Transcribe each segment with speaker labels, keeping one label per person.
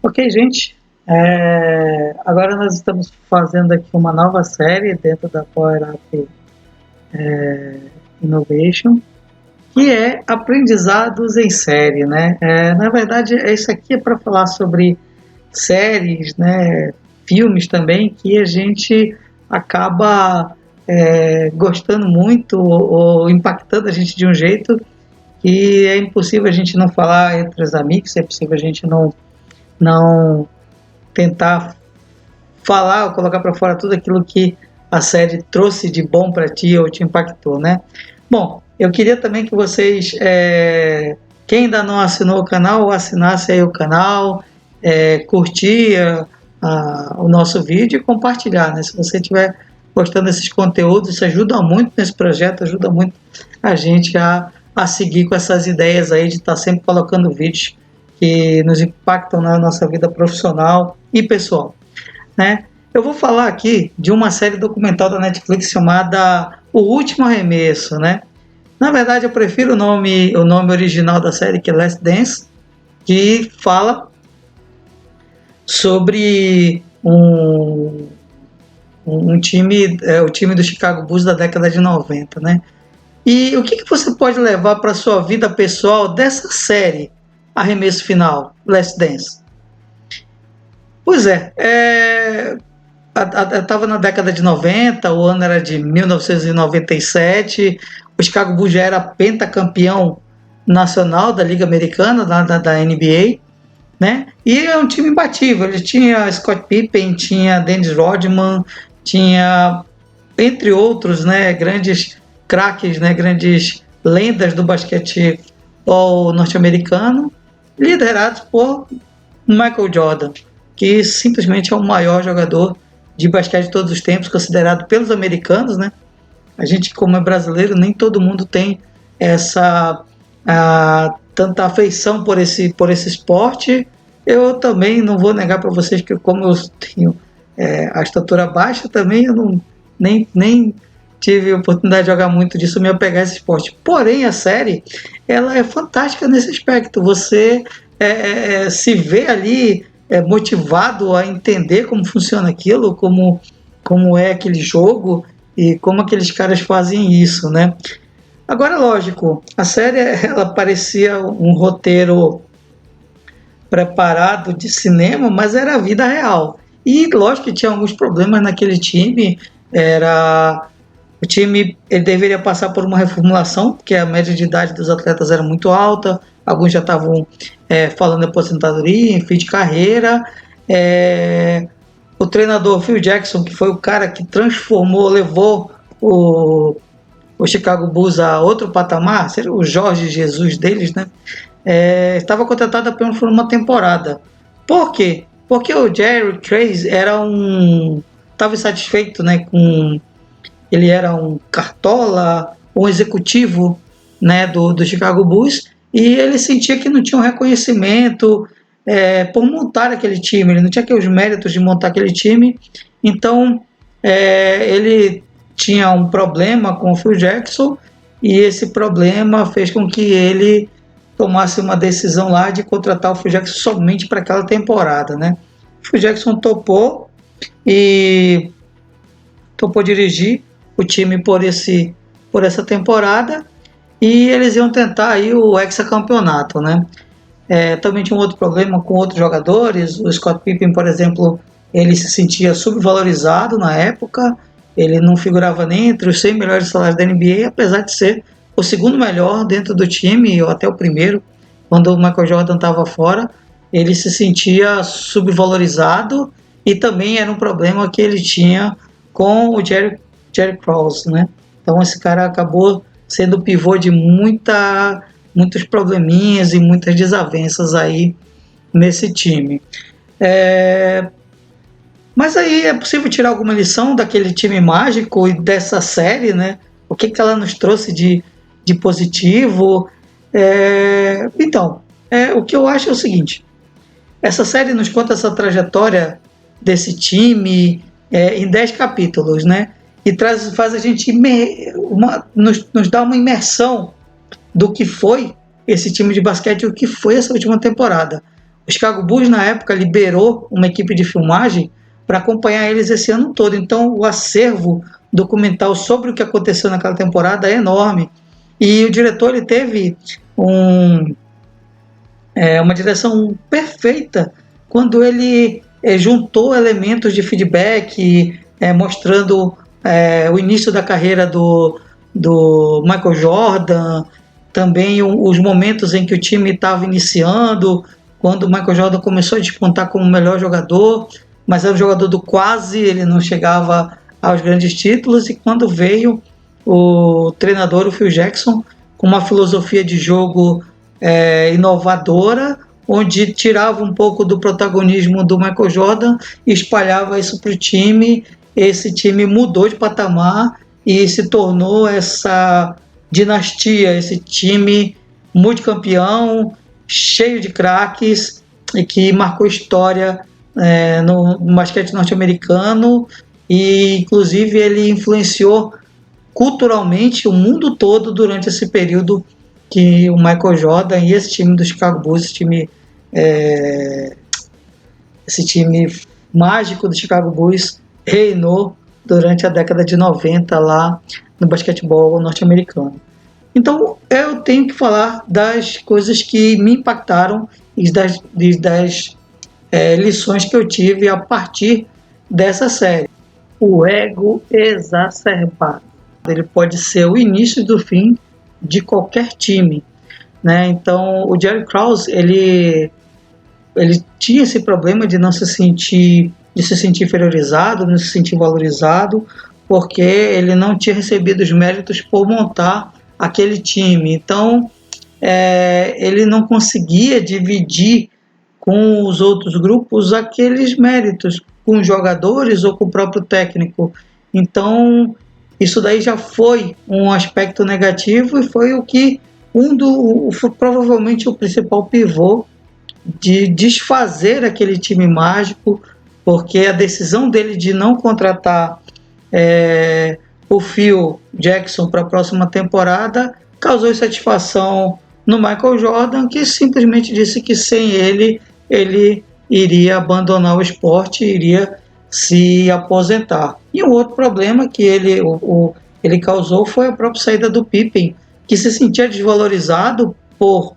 Speaker 1: Ok, gente. Agora nós estamos fazendo aqui uma nova série dentro da Power Up Innovation, que é aprendizados em série, né? Na verdade, isso aqui é para falar sobre séries, né? Filmes também que a gente acaba gostando muito ou impactando a gente de um jeito que é impossível a gente não falar entre os amigos, é impossível a gente não tentar falar ou colocar para fora tudo aquilo que a série trouxe de bom para ti ou te impactou, né? Bom, eu queria também que vocês, quem ainda não assinou o canal, assinasse aí o canal, curtia o nosso vídeo e compartilhar, né? Se você estiver gostando desses conteúdos, isso ajuda muito nesse projeto, ajuda muito a gente a seguir com essas ideias aí de estar sempre colocando vídeos que nos impactam na nossa vida profissional e pessoal, né? Eu vou falar aqui de uma série documental da Netflix chamada O Último Arremesso, né? Na verdade, eu prefiro o nome original da série, que é Last Dance, que fala sobre um time, o time do Chicago Bulls da década de 90, né? E o que você pode levar para a sua vida pessoal dessa série, Arremesso Final, Last Dance? Pois estava na década de 90, o ano era de 1997, o Chicago Bulls já era pentacampeão nacional da Liga Americana, da NBA, né? E é um time imbatível, ele tinha Scott Pippen, tinha Dennis Rodman, tinha, entre outros, né, grandes craques, né, grandes lendas do basquetebol norte-americano, liderados por Michael Jordan, que simplesmente é o maior jogador de basquete de todos os tempos, considerado pelos americanos, né? A gente, como é brasileiro, nem todo mundo tem essa tanta afeição por esse esporte. Eu também não vou negar para vocês que, como eu tenho a estatura baixa, também eu nem tive a oportunidade de jogar muito disso, me apegar a esse esporte. Porém, a série, ela é fantástica nesse aspecto. Você se vê ali motivado a entender como funciona aquilo, como é aquele jogo e como aqueles caras fazem isso, né? Agora, lógico, a série ela parecia um roteiro preparado de cinema, mas era a vida real. E lógico que tinha alguns problemas naquele time. O time ele deveria passar por uma reformulação, porque a média de idade dos atletas era muito alta, alguns já estavam falando em aposentadoria, em fim de carreira. O treinador Phil Jackson, que foi o cara que transformou, levou o Chicago Bulls a outro patamar, seria o Jorge Jesus deles, né? Estava contratado apenas por uma temporada. Por quê? Porque o Jerry Krause estava insatisfeito, né, ele era um cartola, um executivo, né, do Chicago Bulls, e ele sentia que não tinha um reconhecimento por montar aquele time, ele não tinha os méritos de montar aquele time. Então ele tinha um problema com o Phil Jackson, e esse problema fez com que ele tomasse uma decisão lá de contratar o Phil Jackson somente para aquela temporada, né? O Phil Jackson topou dirigir o time por essa temporada, e eles iam tentar aí o hexacampeonato, né? Também tinha um outro problema com outros jogadores. O Scott Pippen, por exemplo, ele se sentia subvalorizado na época, ele não figurava nem entre os 100 melhores salários da NBA, apesar de ser o segundo melhor dentro do time, ou até o primeiro, quando o Michael Jordan estava fora. Ele se sentia subvalorizado, e também era um problema que ele tinha com o Jerry Krause, né? Então esse cara acabou sendo pivô de muitos probleminhas e muitas desavenças aí nesse time. Mas aí é possível tirar alguma lição daquele time mágico e dessa série, né? O que ela nos trouxe de positivo? Então, o que eu acho é o seguinte: essa série nos conta essa trajetória desse time em 10 capítulos, né? E faz a gente nos dá uma imersão do que foi esse time de basquete e o que foi essa última temporada. O Chicago Bulls, na época, liberou uma equipe de filmagem para acompanhar eles esse ano todo. Então, o acervo documental sobre o que aconteceu naquela temporada é enorme. E o diretor ele teve uma direção perfeita quando ele juntou elementos de feedback, mostrando o início da carreira do Michael Jordan, também os momentos em que o time estava iniciando, quando o Michael Jordan começou a despontar como o melhor jogador, mas era um jogador do quase, ele não chegava aos grandes títulos, e quando veio o treinador, o Phil Jackson, com uma filosofia de jogo inovadora, onde tirava um pouco do protagonismo do Michael Jordan e espalhava isso para o time. Esse time mudou de patamar e se tornou essa dinastia, esse time multicampeão, cheio de craques, e que marcou história no basquete norte-americano, e inclusive ele influenciou culturalmente o mundo todo durante esse período que o Michael Jordan e esse time do Chicago Bulls, esse time mágico do Chicago Bulls, reinou durante a década de 90 lá no basquetebol norte-americano. Então eu tenho que falar das coisas que me impactaram e das lições que eu tive a partir dessa série. O ego exacerbado. Ele pode ser o início do fim de qualquer time, né? Então o Jerry Krause ele tinha esse problema de se sentir inferiorizado, não se sentir valorizado, porque ele não tinha recebido os méritos por montar aquele time. Então ele não conseguia dividir com os outros grupos aqueles méritos, com os jogadores ou com o próprio técnico. Então isso daí já foi um aspecto negativo, e foi o que provavelmente o principal pivô de desfazer aquele time mágico, porque a decisão dele de não contratar o Phil Jackson para a próxima temporada causou insatisfação no Michael Jordan, que simplesmente disse que sem ele iria abandonar o esporte, iria se aposentar. E um outro problema que ele causou foi a própria saída do Pippen, que se sentia desvalorizado por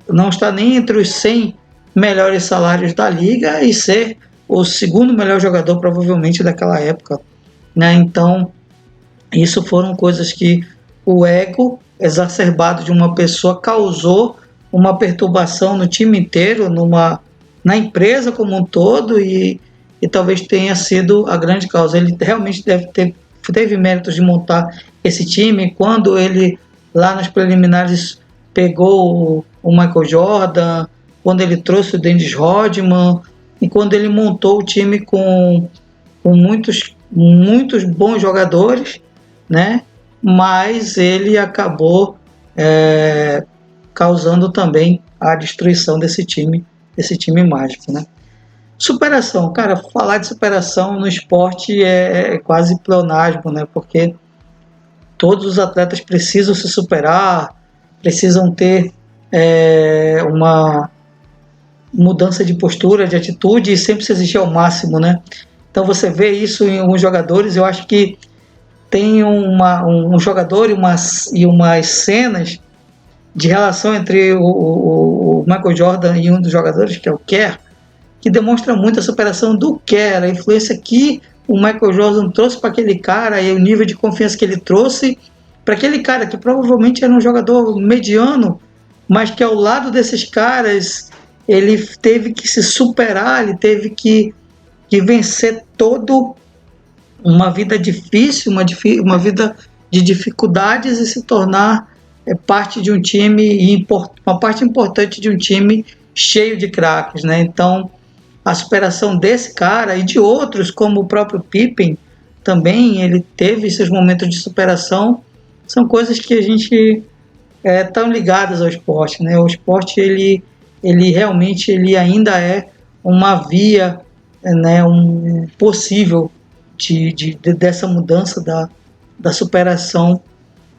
Speaker 1: não estar nem entre os 100 melhores salários da liga e ser o segundo melhor jogador provavelmente daquela época, né? Então isso foram coisas que o ego exacerbado de uma pessoa causou uma perturbação no time inteiro, na empresa como um todo, e talvez tenha sido a grande causa. Ele realmente teve méritos de montar esse time. Quando ele, lá nas preliminares, pegou o Michael Jordan, quando ele trouxe o Dennis Rodman, e quando ele montou o time com muitos bons jogadores, né? Mas ele acabou causando também a destruição desse time mágico, né? Superação, cara, falar de superação no esporte é quase pleonasmo, né? Porque todos os atletas precisam se superar, precisam ter uma mudança de postura, de atitude, e sempre se exigir ao máximo, né? Então você vê isso em alguns jogadores. Eu acho que tem um jogador e umas cenas de relação entre o Michael Jordan e um dos jogadores, que é o Kerr, que demonstra muito a superação do Kerr, a influência que o Michael Jordan trouxe para aquele cara e o nível de confiança que ele trouxe para aquele cara que provavelmente era um jogador mediano, mas que ao lado desses caras ele teve que se superar, ele teve que vencer todo uma vida difícil, uma vida de dificuldades, e se tornar parte de um time, uma parte importante de um time cheio de craques, né? Então a superação desse cara e de outros, como o próprio Pippen, também ele teve seus momentos de superação. São coisas que a gente estão ligadas ao esporte, né? O esporte ele realmente ainda é uma via, né, possível dessa mudança da superação,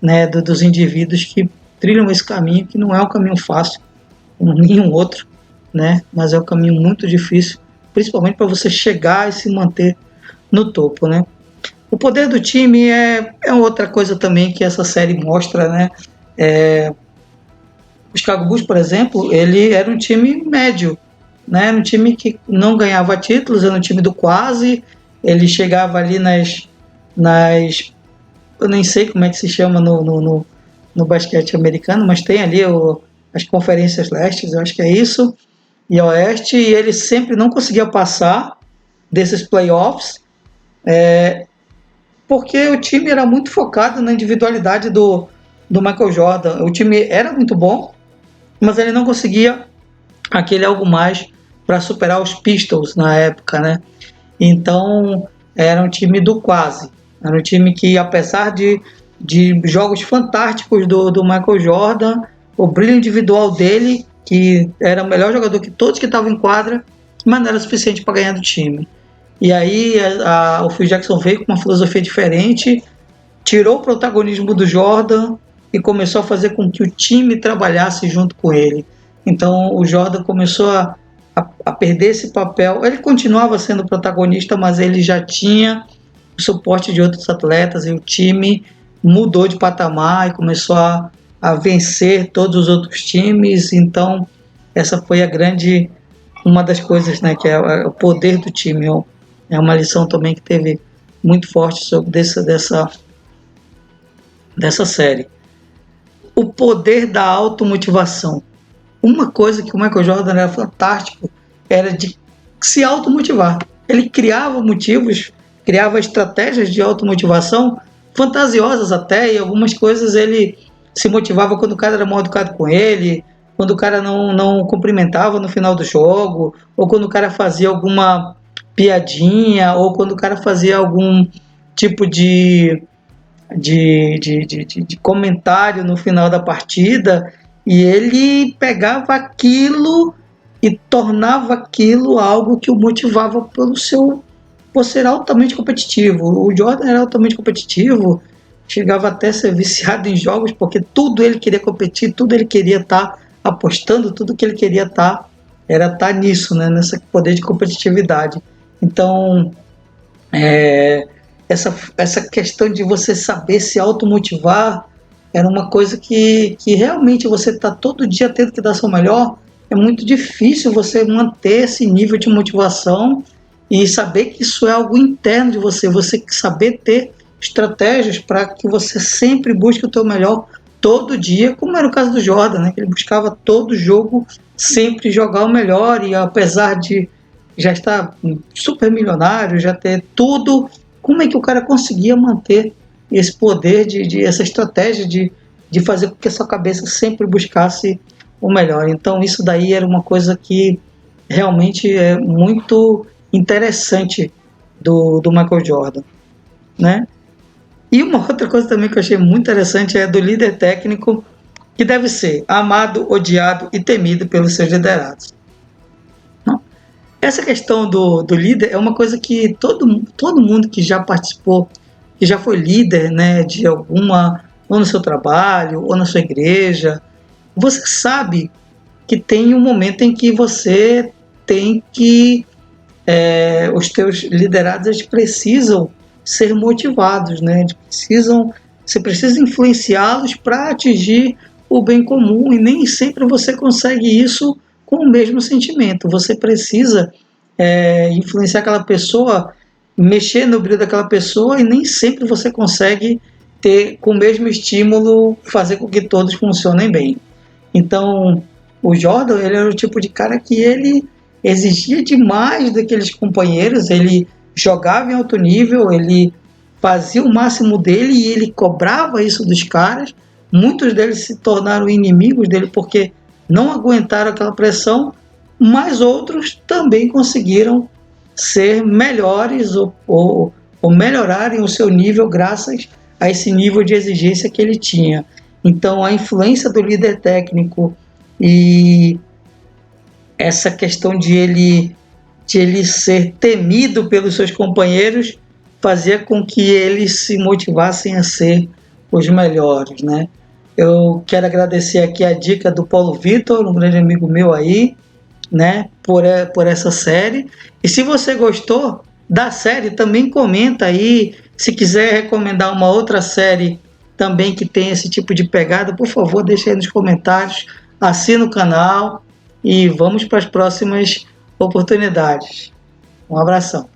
Speaker 1: né, dos indivíduos que trilham esse caminho, que não é um caminho fácil. como nenhum outro, né? Mas é um caminho muito difícil, principalmente para você chegar e se manter no topo, né? O poder do time é outra coisa também que essa série mostra, né? O Chicago Bulls, por exemplo, ele era um time médio, né? Era um time que não ganhava títulos, era um time do quase. Ele chegava ali nas eu nem sei como é que se chama no basquete americano, mas tem ali as conferências lestes, eu acho que é isso, e oeste, e ele sempre não conseguia passar desses playoffs, porque o time era muito focado na individualidade do Michael Jordan. O time era muito bom, mas ele não conseguia aquele algo mais para superar os Pistons na época, né? Então era um time do quase, era um time que, apesar de jogos fantásticos do Michael Jordan, o brilho individual dele, que era o melhor jogador que todos que estavam em quadra, mas não era suficiente para ganhar do time. E aí o Phil Jackson veio com uma filosofia diferente, tirou o protagonismo do Jordan e começou a fazer com que o time trabalhasse junto com ele. Então o Jordan começou a perder esse papel. Ele continuava sendo protagonista, mas ele já tinha o suporte de outros atletas e o time mudou de patamar e começou a vencer todos os outros times. Então essa foi uma das coisas, né, que é o poder do time. É uma lição também que teve muito forte sobre dessa série. O poder da automotivação. Uma coisa que o Michael Jordan era fantástico era de se automotivar. Ele criava motivos, criava estratégias de automotivação fantasiosas até, e algumas coisas ele se motivava quando o cara era mal educado com ele, quando o cara não cumprimentava no final do jogo, ou quando o cara fazia alguma piadinha, ou quando o cara fazia algum tipo de comentário no final da partida, e ele pegava aquilo e tornava aquilo algo que o motivava por ser altamente competitivo. O Jordan era altamente competitivo, chegava até a ser viciado em jogos, porque tudo ele queria competir, tudo ele queria estar apostando, tudo que ele queria era estar nisso, né, nesse poder de competitividade. Então, essa questão de você saber se automotivar era uma coisa que realmente você está todo dia tendo que dar seu melhor. É muito difícil você manter esse nível de motivação e saber que isso é algo interno de você saber ter estratégias para que você sempre busque o teu melhor todo dia, como era o caso do Jordan, né? Ele buscava todo jogo sempre jogar o melhor, e apesar de já estar super milionário, já ter tudo, como é que o cara conseguia manter esse poder, essa estratégia de fazer com que a sua cabeça sempre buscasse o melhor? Então isso daí era uma coisa que realmente é muito interessante do Michael Jordan, né? E uma outra coisa também que eu achei muito interessante é do líder técnico, que deve ser amado, odiado e temido pelos seus liderados. Não? Essa questão do líder é uma coisa que todo mundo que já participou, que já foi líder, né, de alguma, ou no seu trabalho, ou na sua igreja, você sabe que tem um momento em que você tem que os teus liderados, eles precisam ser motivados, né? Você precisa influenciá-los para atingir o bem comum, e nem sempre você consegue isso com o mesmo sentimento. Você precisa influenciar aquela pessoa, mexer no brilho daquela pessoa, e nem sempre você consegue ter, com o mesmo estímulo, fazer com que todos funcionem bem. Então, o Jordan, ele era o tipo de cara que ele exigia demais daqueles companheiros, ele jogava em alto nível, ele fazia o máximo dele e ele cobrava isso dos caras. Muitos deles se tornaram inimigos dele porque não aguentaram aquela pressão, mas outros também conseguiram ser melhores ou melhorarem o seu nível graças a esse nível de exigência que ele tinha. Então, a influência do líder técnico e essa questão de ele ser temido pelos seus companheiros fazia com que eles se motivassem a ser os melhores, né? Eu quero agradecer aqui a dica do Paulo Vitor, um grande amigo meu aí, né, por essa série. E se você gostou da série, também comenta aí. Se quiser recomendar uma outra série também que tem esse tipo de pegada, por favor, deixe aí nos comentários. Assina o canal e vamos para as próximas oportunidades. Um abração.